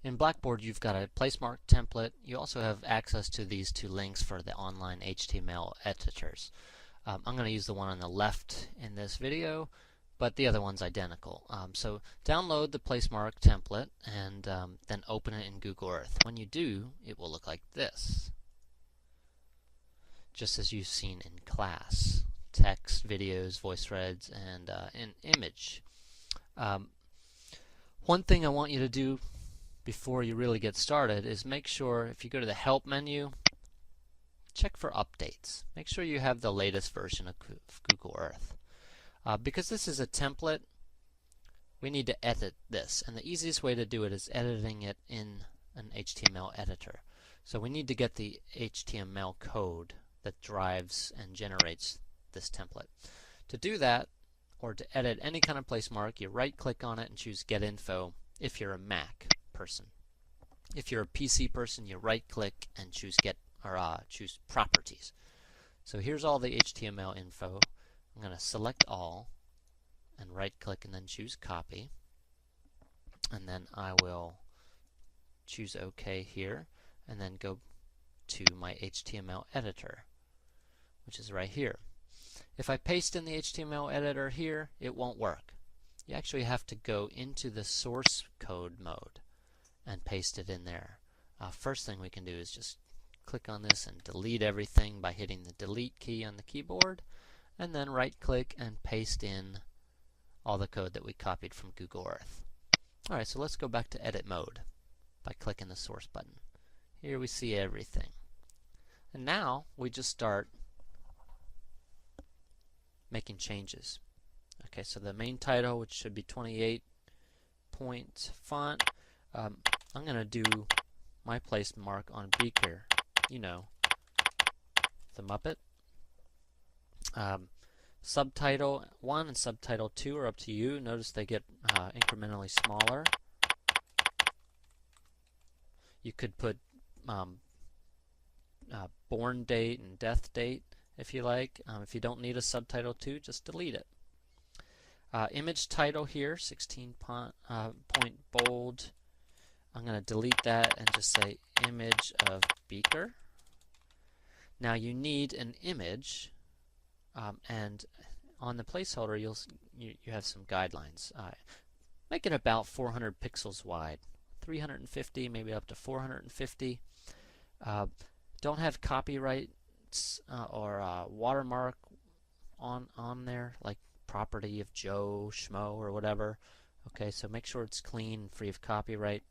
In Blackboard, you've got a placemark template. You also have access to these two links for the online HTML editors. I'm going to use the one on the left in this video, but the other one's identical. So download the placemark template and then open it in Google Earth. When you do, it will look like this, just as you've seen in class. Text, videos, Voicethreads, and an image. One thing I want you to do before you really get started is make sure, if you go to the Help menu, check for updates. Make sure you have the latest version of Google Earth. Because this is a template, we need to edit this, and the easiest way to do it is editing it in an HTML editor. So we need to get the HTML code that drives and generates this template. To do that, or to edit any kind of placemark, you right-click on it and choose Get Info if you're a Mac person. If you're a PC person, you right-click and choose choose Properties. So here's all the HTML info. I'm going to select all and right-click and then choose Copy. And then I will choose OK here and then go to my HTML editor, which is right here. If I paste in the HTML editor here, it won't work. You actually have to go into the source code mode and paste it in there. First thing we can do is just click on this and delete everything by hitting the delete key on the keyboard, and then right click and paste in all the code that we copied from Google Earth. Alright, so let's go back to edit mode by clicking the source button. Here we see everything. And now we just start making changes. Okay, so the main title, which should be 28-point font, I'm going to do my place mark on Beaker, you know, the Muppet. Subtitle 1 and subtitle 2 are up to you. Notice they get incrementally smaller. You could put born date and death date if you like. If you don't need a subtitle 2, just delete it. Image title here, 16-point bold. I'm going to delete that and just say image of Beaker. Now you need an image, and on the placeholder you have some guidelines. Make it about 400 pixels wide, 350, maybe up to 450. Don't have copyrights or watermark on there, like property of Joe Schmo or whatever. Okay, so make sure it's clean, free of copyright.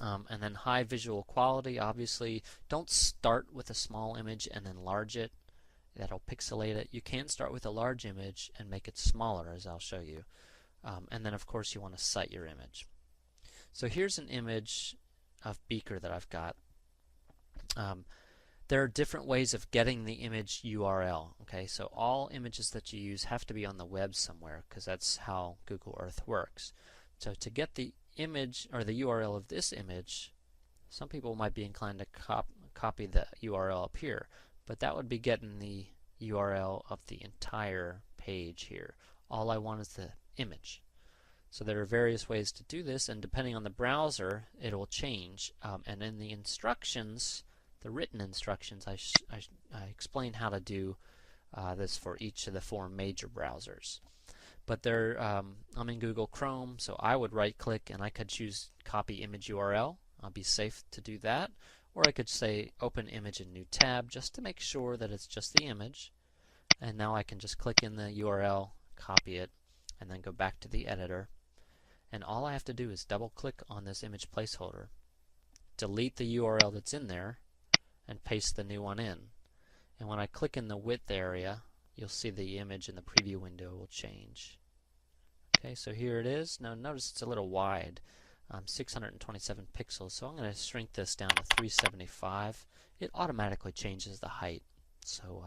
And then high visual quality. Obviously, don't start with a small image and enlarge it. That'll pixelate it. You can start with a large image and make it smaller, as I'll show you. And then, of course, you want to cite your image. So here's an image of Beaker that I've got. There are different ways of getting the image URL. Okay, so all images that you use have to be on the web somewhere, because that's how Google Earth works. So to get the image or the URL of this image, some people might be inclined to copy the URL up here, but that would be getting the URL of the entire page here. All I want is the image. So there are various ways to do this, and depending on the browser, it will change. And in the instructions, the written instructions, I explain how to do this for each of the 4 major browsers. But I'm in Google Chrome, so I would right-click and I could choose Copy Image URL. I'll be safe to do that. Or I could say Open Image in New Tab, just to make sure that it's just the image. And now I can just click in the URL, copy it, and then go back to the editor. And all I have to do is double-click on this image placeholder, delete the URL that's in there, and paste the new one in. And when I click in the width area, you'll see the image in the preview window will change. Okay, so here it is. Now notice it's a little wide, 627 pixels, so I'm going to shrink this down to 375. It automatically changes the height, so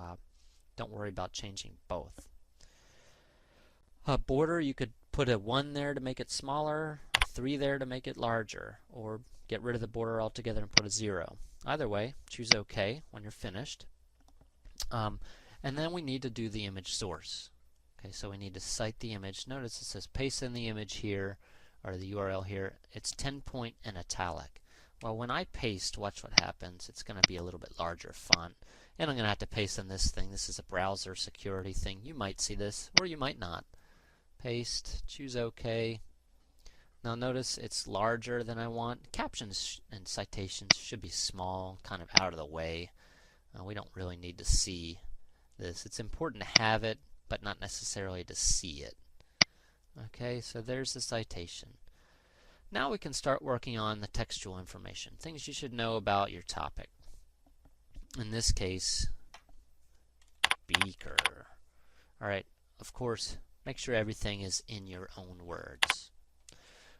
don't worry about changing both. Border, you could put a 1 there to make it smaller, a 3 there to make it larger, or get rid of the border altogether and put a 0. Either way, choose OK when you're finished. And then we need to do the image source. Okay, so we need to cite the image. Notice it says paste in the image here, or the URL here, it's 10 point and italic. Well, when I paste, watch what happens. It's going to be a little bit larger font, and I'm going to have to paste in this thing. This is a browser security thing. You might see this, or you might not. Paste, choose OK. Now notice it's larger than I want. Captions and citations should be small, kind of out of the way. We don't really need to see this. It's important to have it, but not necessarily to see it. Okay, so there's the citation. Now we can start working on the textual information, things you should know about your topic. In this case, beaker. Alright, of course, make sure everything is in your own words.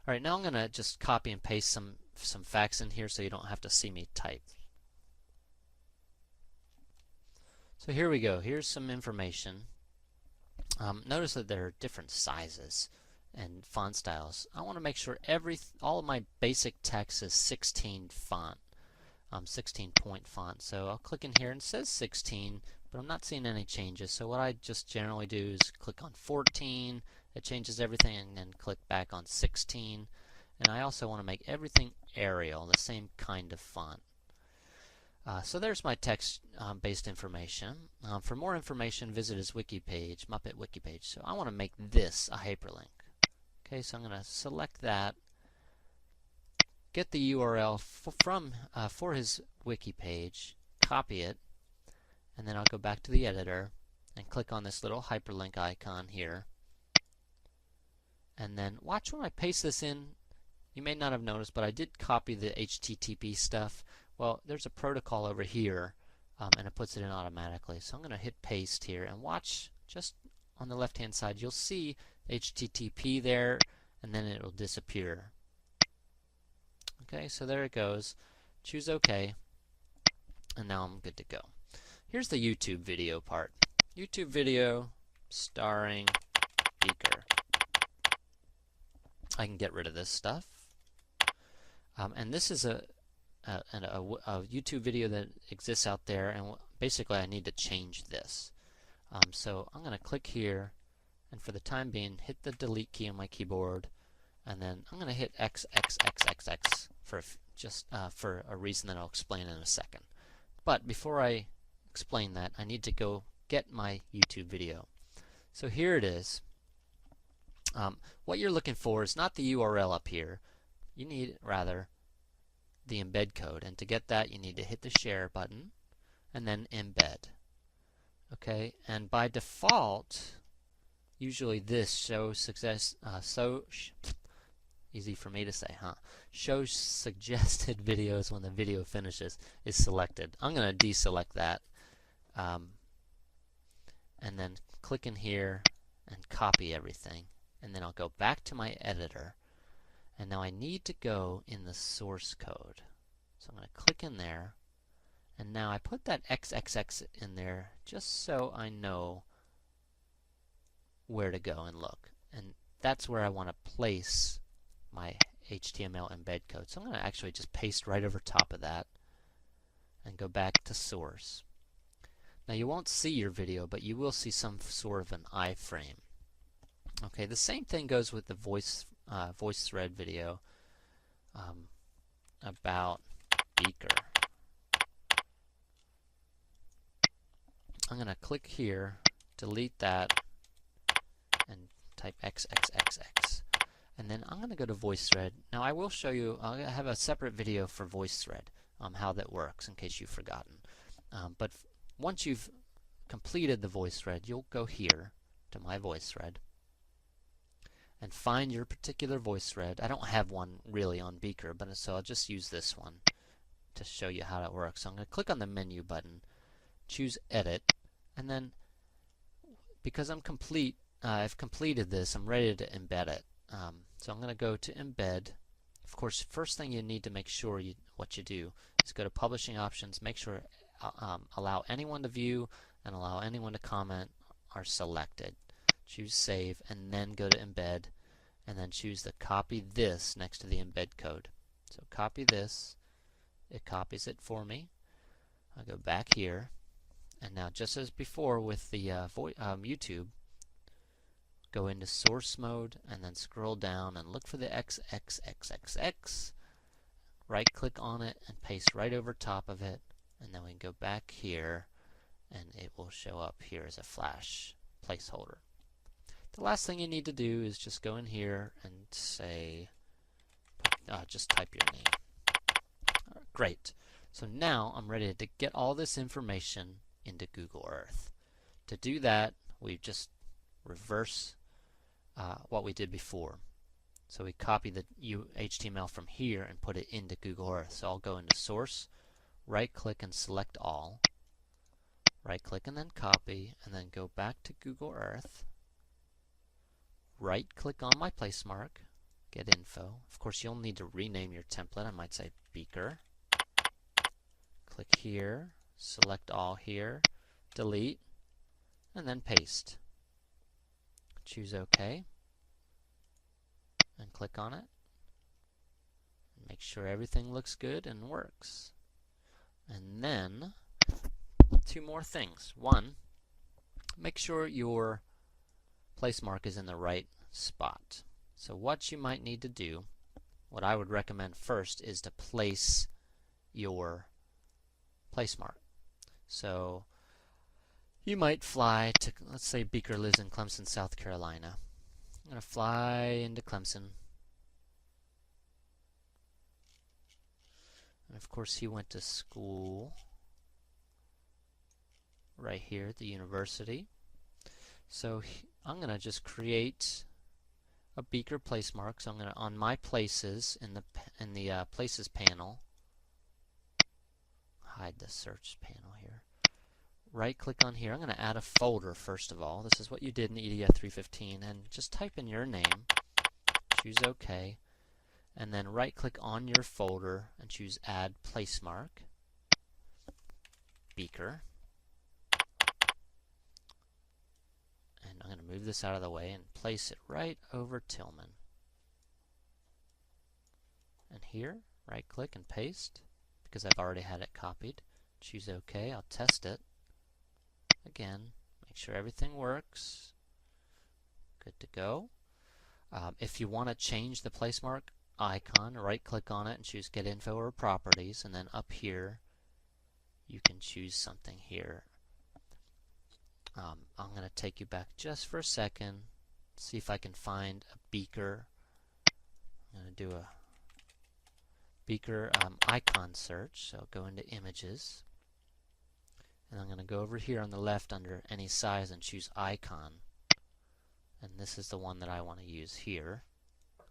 Alright, now I'm going to just copy and paste some facts in here so you don't have to see me type. So here we go. Here's some information. Notice that there are different sizes and font styles. I want to make sure all of my basic text is 16 font, 16 point font. So I'll click in here and it says 16, but I'm not seeing any changes. So what I just generally do is click on 14. It changes everything, and then click back on 16. And I also want to make everything Arial, the same kind of font. So there's my text-based information. For more information, visit his wiki page, Muppet wiki page. So I want to make this a hyperlink. Okay, so I'm going to select that, get the URL for his wiki page, copy it, and then I'll go back to the editor and click on this little hyperlink icon here. And then watch when I paste this in. You may not have noticed, but I did copy the HTTP stuff. Well, there's a protocol over here, and it puts it in automatically. So I'm going to hit paste here, and watch just on the left-hand side. You'll see HTTP there, and then it will disappear. Okay, so there it goes. Choose OK, and now I'm good to go. Here's the YouTube video part. YouTube video starring Beaker. I can get rid of this stuff. And this is a YouTube video that exists out there, and basically I need to change this. So I'm going to click here, and for the time being, hit the delete key on my keyboard, and then I'm going to hit X for a reason that I'll explain in a second. But before I explain that, I need to go get my YouTube video. So here it is. What you're looking for is not the URL up here. You need, rather, the embed code. And to get that, you need to hit the share button and then embed. Okay, and by default, usually this shows success, easy for me to say, huh? Shows suggested videos when the video finishes is selected. I'm going to deselect that, and then click in here and copy everything. And then I'll go back to my editor, and now I need to go in the source code. So I'm going to click in there, and now I put that XXX in there just so I know where to go and look. And that's where I want to place my HTML embed code. So I'm going to actually just paste right over top of that and go back to source. Now you won't see your video, but you will see some sort of an iframe. Okay, the same thing goes with the Voicethread video about Beaker. I'm going to click here, delete that, and type XXXX. And then I'm going to go to Voicethread. Now I will show you, I'll have a separate video for Voicethread, how that works in case you've forgotten. But once you've completed the Voicethread, you'll go here to My Voicethread and find your particular Voicethread. I don't have one really on Beaker, but so I'll just use this one to show you how it works. So I'm going to click on the menu button, choose Edit, and then because I'm I've completed this, I'm ready to embed it. So I'm going to go to Embed. Of course, first thing you need to make sure what you do is go to Publishing Options, make sure Allow anyone to view and allow anyone to comment are selected. Choose Save, and then go to Embed, and then choose the Copy This next to the embed code. So copy this, it copies it for me. I'll go back here, and now just as before with the YouTube, go into source mode, and then scroll down and look for the XXXXX. Right click on it and paste right over top of it, and then we can go back here and it will show up here as a flash placeholder. The last thing you need to do is just go in here and say, just type your name. Great. So now I'm ready to get all this information into Google Earth. To do that, we just reverse what we did before. So we copy the HTML from here and put it into Google Earth. So I'll go into Source, right click and select all, right click and then copy, and then go back to Google Earth, right click on my place mark, get info. Of course you'll need to rename your template. I might say Beaker. Click here, select all here, delete, and then paste. Choose OK, and click on it. Make sure everything looks good and works. And then, two more things. One, make sure your place mark is in the right spot. So what you might need to do, what I would recommend first, is to place your place mark. So you might fly to, let's say Beaker lives in Clemson, South Carolina. I'm going to fly into Clemson. And of course he went to school right here at the university. So I'm going to just create a Beaker place mark. So I'm going to, on my places, in the places panel, hide the search panel here. Right click on here. I'm going to add a folder first of all. This is what you did in EDF 315, and just type in your name, choose OK, and then right click on your folder and choose Add Place Mark, Beaker. And I'm going to move this out of the way and place it right over Tillman. And here, right click and paste, because I've already had it copied. Choose OK. I'll test it. Again, make sure everything works. Good to go. If you want to change the place mark icon, right click on it and choose Get Info or Properties, and then up here you can choose something here. I'm going to take you back just for a second, see if I can find a Beaker. I'm going to do a Beaker icon search, so go into Images. And I'm going to go over here on the left under Any Size and choose Icon. And this is the one that I want to use here.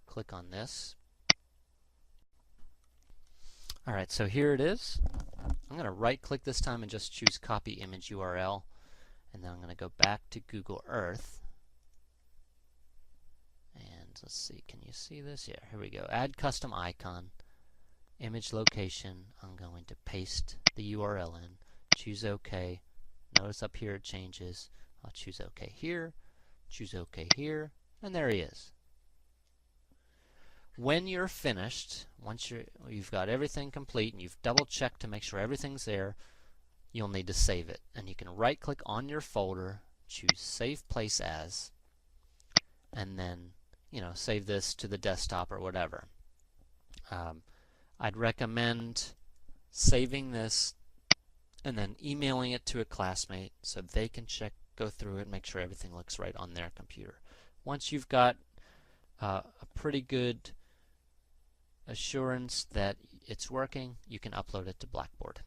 Click on this. Alright, so here it is. I'm going to right click this time and just choose Copy Image URL. And then I'm going to go back to Google Earth. And let's see, can you see this? Yeah, here we go. Add Custom Icon. Image Location. I'm going to paste the URL in. Choose OK. Notice up here it changes. I'll choose OK here, choose OK here, and there he is. When you're finished, once you've got everything complete and you've double checked to make sure everything's there, you'll need to save it. And you can right click on your folder, choose Save Place As, and then save this to the desktop or whatever. I'd recommend saving this and then emailing it to a classmate so they can go through it, make sure everything looks right on their computer. Once you've got a pretty good assurance that it's working, you can upload it to Blackboard.